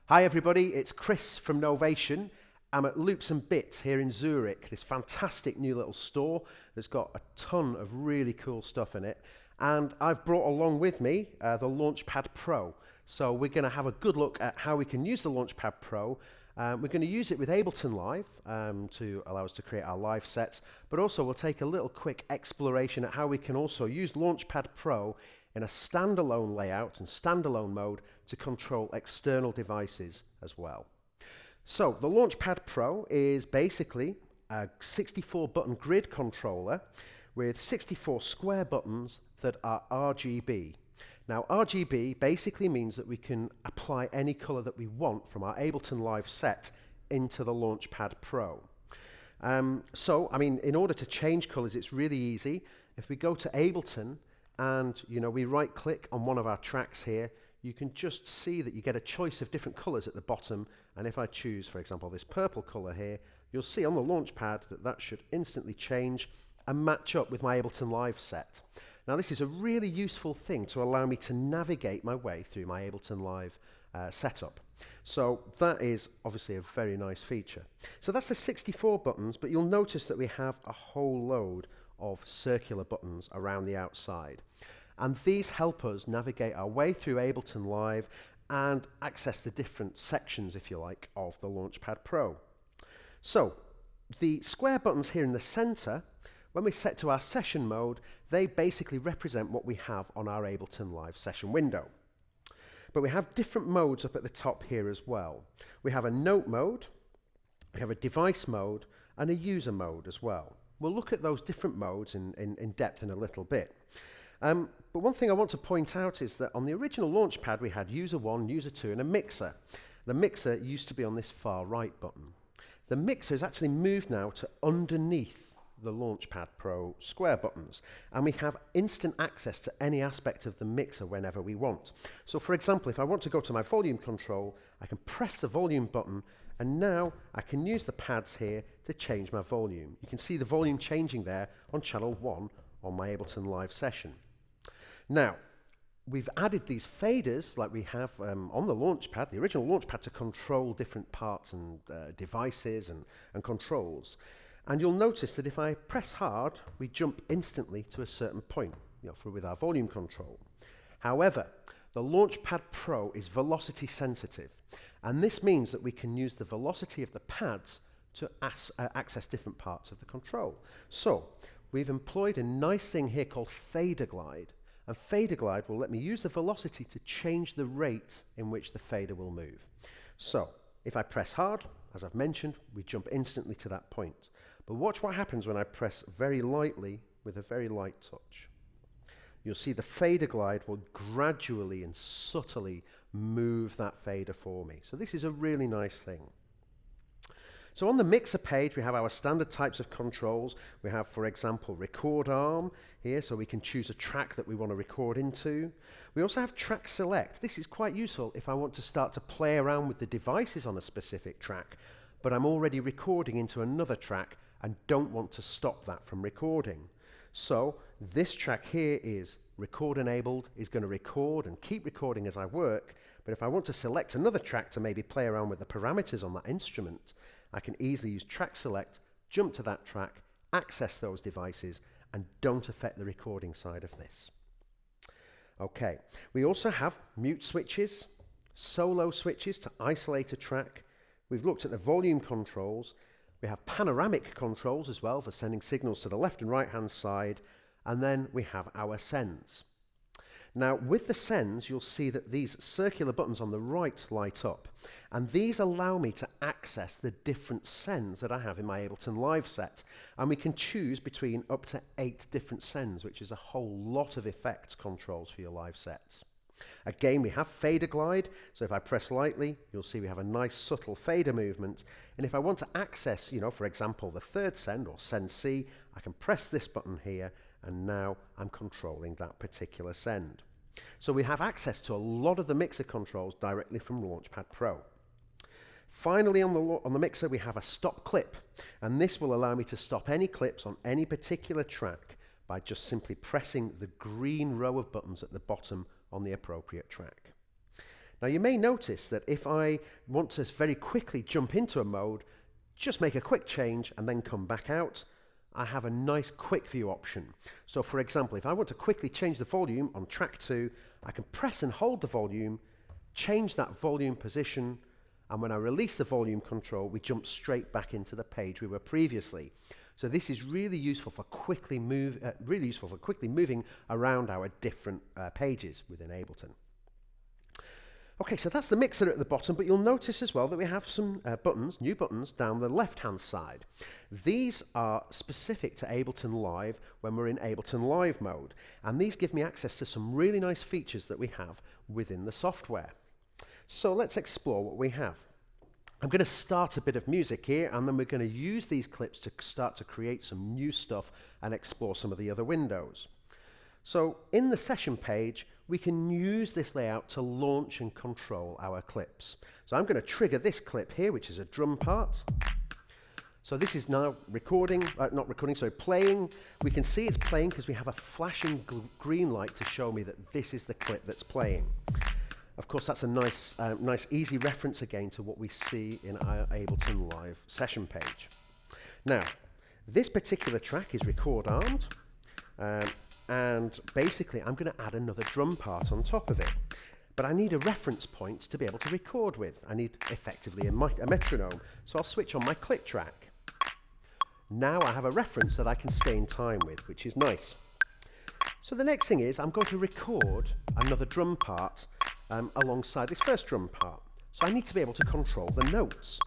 Hi everybody, it's Chris from Novation. I'm at Loops and Bits here in Zürich, this fantastic new little store that's got a ton of really cool stuff in it. And I've brought along with me the Launchpad Pro. So we're going to have a good look at how we can use the Launchpad Pro. We're going to use it with Ableton Live to allow us to create our live sets, but also we'll take a little quick exploration at how we can also use Launchpad Pro in a standalone layout and standalone mode to control external devices as well. So the Launchpad Pro is basically a 64 button grid controller with 64 square buttons that are RGB. Now RGB basically means that we can apply any color that we want from our Ableton Live set into the Launchpad Pro. In order to change colors, it's really easy. If we go to Ableton and we right click on one of our tracks here, you can just see that you get a choice of different colors at the bottom. And if I choose, for example, this purple color here, you'll see on the Launchpad that should instantly change and match up with my Ableton Live set. Now this is a really useful thing to allow me to navigate my way through my Ableton Live setup. So that is obviously a very nice feature. So that's the 64 buttons, but you'll notice that we have a whole load of circular buttons around the outside. And these help us navigate our way through Ableton Live and access the different sections, if you like, of the Launchpad Pro. So the square buttons here in the center, when we set to our session mode, they basically represent what we have on our Ableton Live session window. But we have different modes up at the top here as well. We have a note mode, we have a device mode, and a user mode as well. We'll look at those different modes in depth in a little bit. But one thing I want to point out is that on the original Launchpad we had user 1, user 2 and a mixer. The mixer used to be on this far right button. The mixer is actually moved now to underneath the Launchpad Pro square buttons, and we have instant access to any aspect of the mixer whenever we want. So for example, if I want to go to my volume control, I can press the volume button, and now I can use the pads here to change my volume. You can see the volume changing there on channel 1 on my Ableton Live session. Now, we've added these faders like we have on the Launchpad, the original Launchpad, to control different parts and devices and controls. And you'll notice that if I press hard, we jump instantly to a certain point, with our volume control. However, the Launchpad Pro is velocity sensitive, and this means that we can use the velocity of the pads to access different parts of the control. So we've employed a nice thing here called Fader Glide, and Fader Glide will let me use the velocity to change the rate in which the fader will move. So if I press hard, as I've mentioned, we jump instantly to that point. But watch what happens when I press very lightly with a very light touch. You'll see the fader glide will gradually and subtly move that fader for me. So this is a really nice thing. So on the mixer page, we have our standard types of controls. We have, for example, record arm here, so we can choose a track that we want to record into. We also have track select. This is quite useful if I want to start to play around with the devices on a specific track, but I'm already recording into another track and don't want to stop that from recording. So this track here is record enabled, is going to record and keep recording as I work, but if I want to select another track to maybe play around with the parameters on that instrument, I can easily use track select, jump to that track, access those devices, and don't affect the recording side of this. Okay, we also have mute switches, solo switches to isolate a track. We've looked at the volume controls. We have panoramic controls as well for sending signals to the left and right hand side, and then we have our sends. Now with the sends, you'll see that these circular buttons on the right light up, and these allow me to access the different sends that I have in my Ableton Live set, and we can choose between up to 8 different sends, which is a whole lot of effects controls for your live sets. Again, we have fader glide, so if I press lightly, you'll see we have a nice subtle fader movement, and if I want to access, for example, the third send or send C, I can press this button here, and now I'm controlling that particular send. So we have access to a lot of the mixer controls directly from Launchpad Pro. Finally, on the mixer, we have a stop clip, and this will allow me to stop any clips on any particular track by just simply pressing the green row of buttons at the bottom on the appropriate track. Now you may notice that if I want to very quickly jump into a mode, just make a quick change and then come back out, I have a nice quick view option. So for example, if I want to quickly change the volume on track 2, I can press and hold the volume, change that volume position, and when I release the volume control, we jump straight back into the page we were previously. So this is really useful for quickly moving around our different pages within Ableton. Okay, so that's the mixer at the bottom, but you'll notice as well that we have some new buttons down the left-hand side. These are specific to Ableton Live when we're in Ableton Live mode, and these give me access to some really nice features that we have within the software. So let's explore what we have. I'm going to start a bit of music here, and then we're going to use these clips to start to create some new stuff and explore some of the other windows. So in the session page, we can use this layout to launch and control our clips. So I'm going to trigger this clip here, which is a drum part. So this is now playing. We can see it's playing because we have a flashing green light to show me that this is the clip that's playing. Of course, that's a nice easy reference again to what we see in our Ableton Live session page. Now, this particular track is record armed. And basically I'm going to add another drum part on top of it. But I need a reference point to be able to record with. I need effectively a metronome, so I'll switch on my click track. Now I have a reference that I can stay in time with, which is nice. So the next thing is I'm going to record another drum part alongside this first drum part. So I need to be able to control the notes.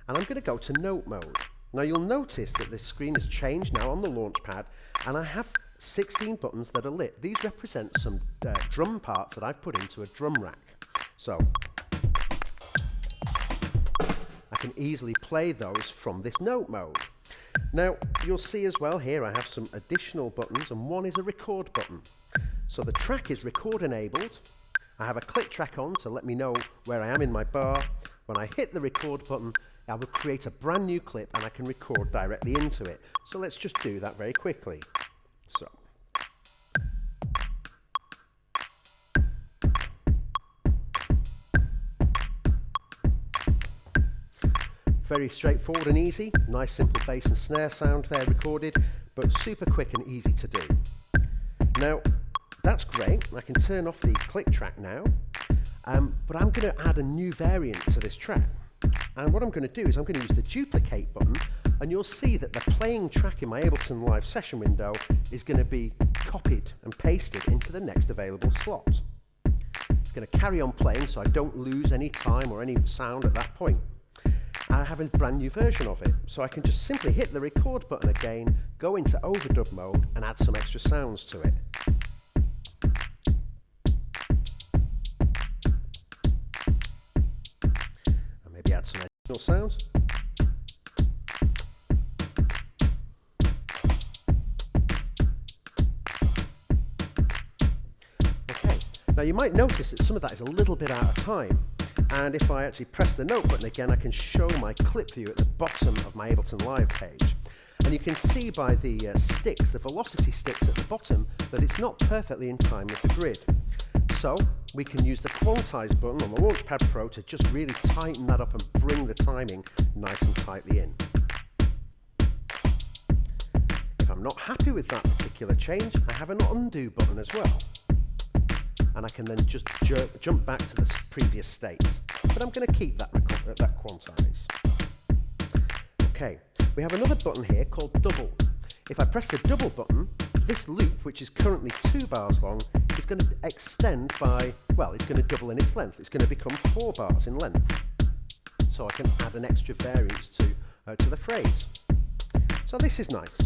And I'm going to go to note mode. Now you'll notice that the screen has changed now on the Launchpad, and I have 16 buttons that are lit. These represent some drum parts that I've put into a drum rack. So I can easily play those from this note mode. Now you'll see as well here I have some additional buttons, and one is a record button. So the track is record enabled. I have a click track on to let me know where I am in my bar. When I hit the record button, I will create a brand new clip and I can record directly into it. So let's just do that very quickly. So very straightforward and easy. Nice simple bass and snare sound there recorded, but super quick and easy to do. Now that's great. I can turn off the click track now, but I'm going to add a new variant to this track. And what I'm going to do is I'm going to use the duplicate button, and you'll see that the playing track in my Ableton Live session window is going to be copied and pasted into the next available slot. It's going to carry on playing so I don't lose any time or any sound at that point. I have a brand new version of it, so I can just simply hit the record button again, go into overdub mode and add some extra sounds to it. And maybe add some additional sounds. Okay, now you might notice that some of that is a little bit out of time. And if I actually press the note button again, I can show my clip view at the bottom of my Ableton Live page. And you can see by the sticks, the velocity sticks at the bottom, that it's not perfectly in time with the grid. So we can use the quantize button on the Launchpad Pro to just really tighten that up and bring the timing nice and tightly in. If I'm not happy with that particular change, I have an undo button as well. And I can then just jump back to the previous state. But I'm going to keep that quantize. Okay, we have another button here called double. If I press the double button, this loop, which is currently 2 bars long, is going to extend by, well, it's going to double in its length. It's going to become 4 bars in length. So I can add an extra variance to the phrase. So this is nice.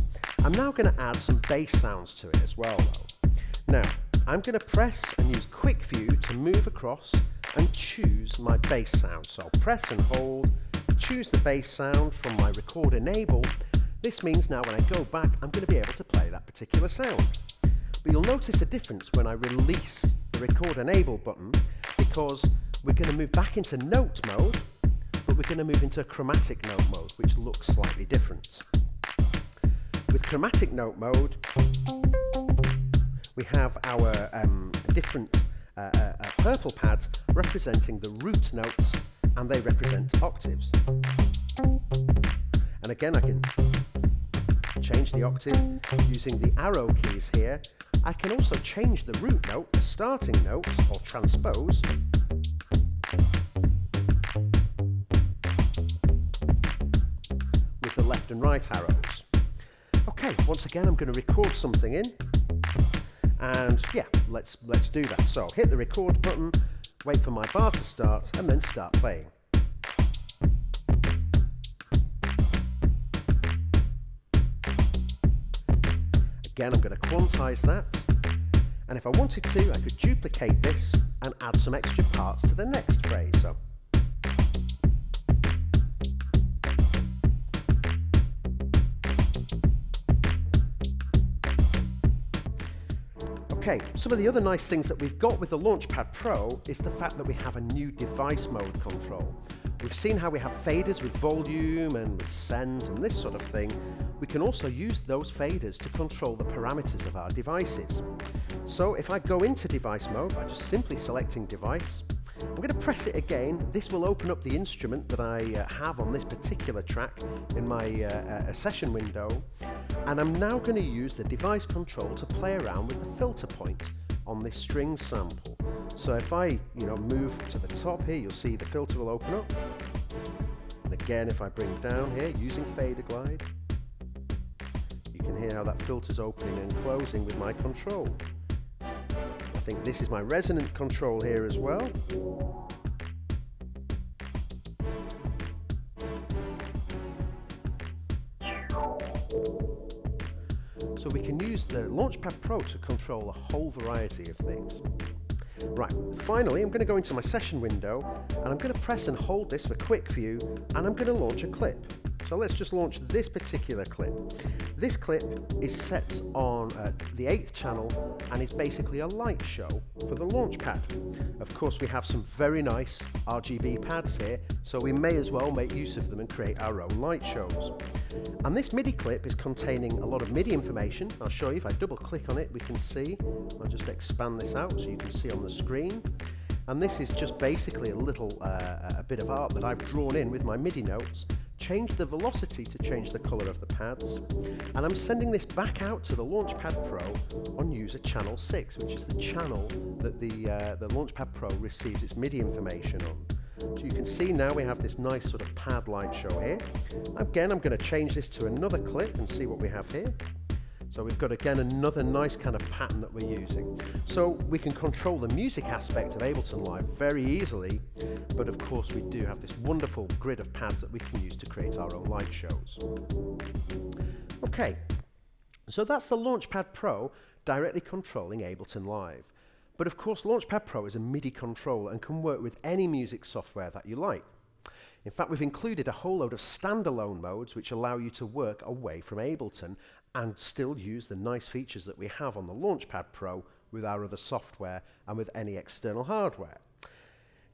I'm now going to add some bass sounds to it as well, though. Now, I'm going to press and use quick view to move across and choose my bass sound. So I'll press and hold, choose the bass sound from my record enable. This means now when I go back, I'm going to be able to play that particular sound. But you'll notice a difference when I release the record enable button, because we're going to move back into note mode, but we're going to move into chromatic note mode, which looks slightly different. With chromatic note mode, we have our different purple pads representing the root notes, and they represent octaves. And again, I can change the octave using the arrow keys here. I can also change the root note, the starting note, or transpose. With the left and right arrows. Okay, once again, I'm going to record something in. And yeah, let's do that. So hit the record button, wait for my bar to start, and then start playing. Again, I'm going to quantize that, and if I wanted to, I could duplicate this and add some extra parts to the next phrase. So, okay, some of the other nice things that we've got with the Launchpad Pro is the fact that we have a new device mode control. We've seen how we have faders with volume and with sends and this sort of thing. We can also use those faders to control the parameters of our devices. So if I go into device mode by just simply selecting device, I'm going to press it again. This will open up the instrument that I have on this particular track in my session window. And I'm now going to use the device control to play around with the filter point on this string sample. So if I move to the top here, you'll see the filter will open up. And again, if I bring down here using fader glide, you can hear how that filter's opening and closing with my control. I think this is my resonant control here as well. So we can use the Launchpad Pro to control a whole variety of things. Right, finally I'm going to go into my session window and I'm going to press and hold this for quick view, and I'm going to launch a clip. So let's just launch this particular clip. This clip is set on the 8th channel and is basically a light show for the Launchpad. Of course, we have some very nice RGB pads here, so we may as well make use of them and create our own light shows. And this MIDI clip is containing a lot of MIDI information. I'll show you. If I double click on it, we can see. I'll just expand this out so you can see on the screen. And this is just basically a little a bit of art that I've drawn in with my MIDI notes. Change the velocity to change the color of the pads, and I'm sending this back out to the Launchpad Pro on user channel 6, which is the channel that the Launchpad Pro receives its MIDI information on. So you can see now we have this nice sort of pad light show here. Again, I'm going to change this to another clip and see what we have here. So we've got again another nice kind of pattern that we're using. So we can control the music aspect of Ableton Live very easily, but of course we do have this wonderful grid of pads that we can use to create our own light shows. Okay, so that's the Launchpad Pro directly controlling Ableton Live. But of course Launchpad Pro is a MIDI controller and can work with any music software that you like. In fact, we've included a whole load of standalone modes which allow you to work away from Ableton and still use the nice features that we have on the Launchpad Pro with our other software and with any external hardware.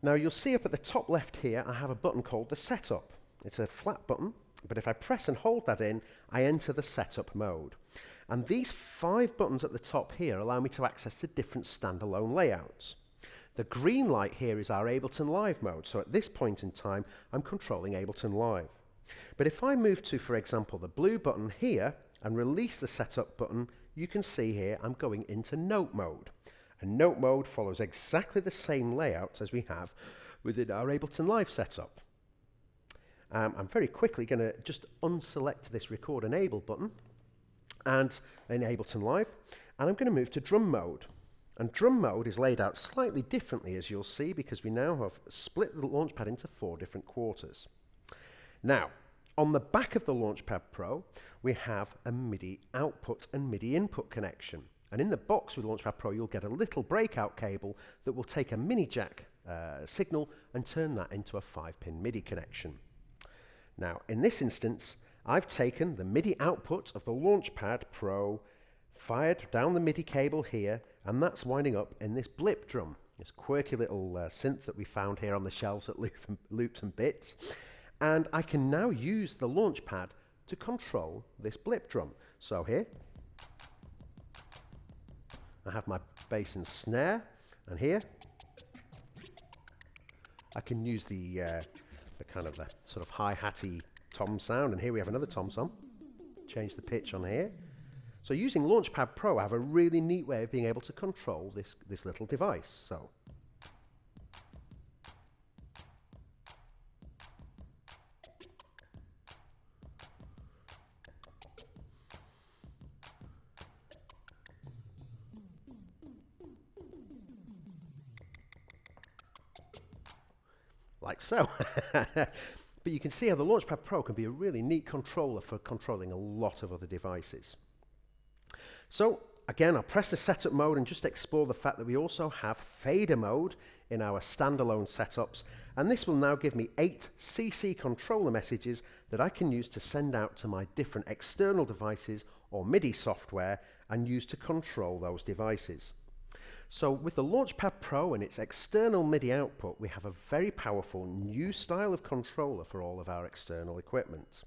Now you'll see up at the top left here I have a button called the Setup. It's a flat button, but if I press and hold that in, I enter the Setup mode. And these 5 buttons at the top here allow me to access the different standalone layouts. The green light here is our Ableton Live mode, so at this point in time I'm controlling Ableton Live. But if I move to, for example, the blue button here and release the Setup button, you can see here I'm going into Note mode. And Note mode follows exactly the same layout as we have within our Ableton Live setup. I'm very quickly going to just unselect this Record Enable button and in Ableton Live, and I'm going to move to Drum mode. And Drum mode is laid out slightly differently, as you'll see, because we now have split the Launchpad into 4 different quarters. Now, on the back of the Launchpad Pro, we have a MIDI output and MIDI input connection. And in the box with Launchpad Pro, you'll get a little breakout cable that will take a mini jack signal and turn that into a 5-pin MIDI connection. Now, in this instance, I've taken the MIDI output of the Launchpad Pro, fired down the MIDI cable here, and that's winding up in this blip drum, this quirky little synth that we found here on the shelves at Loops and Bits. And I can now use the Launchpad to control this blip drum. So here, I have my bass and snare, and here, I can use the kind of the sort of hi-hatty tom sound, and here we have another tom song. Change the pitch on here. So using Launchpad Pro, I have a really neat way of being able to control this little device. So like so. But you can see how the Launchpad Pro can be a really neat controller for controlling a lot of other devices. So again, I'll press the setup mode and just explore the fact that we also have fader mode in our standalone setups, and this will now give me 8 CC controller messages that I can use to send out to my different external devices or MIDI software and use to control those devices. So with the Launchpad Pro and its external MIDI output, we have a very powerful new style of controller for all of our external equipment.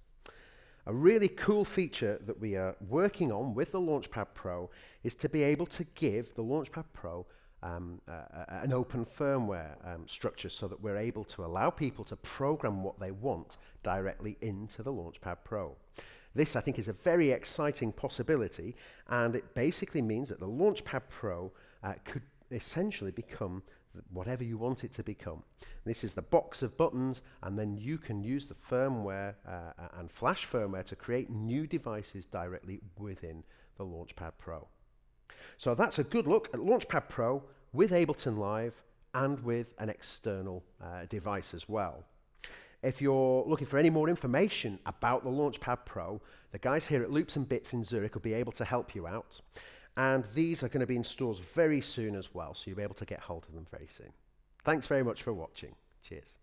A really cool feature that we are working on with the Launchpad Pro is to be able to give the Launchpad Pro an open firmware structure, so that we're able to allow people to program what they want directly into the Launchpad Pro. This, I think, is a very exciting possibility, and it basically means that the Launchpad Pro could essentially become whatever you want it to become. This is the box of buttons, and then you can use the firmware and flash firmware to create new devices directly within the Launchpad Pro. So that's a good look at Launchpad Pro with Ableton Live and with an external device as well. If you're looking for any more information about the Launchpad Pro, the guys here at Loops and Bits in Zurich will be able to help you out. And these are going to be in stores very soon as well, so you'll be able to get hold of them very soon. Thanks very much for watching. Cheers.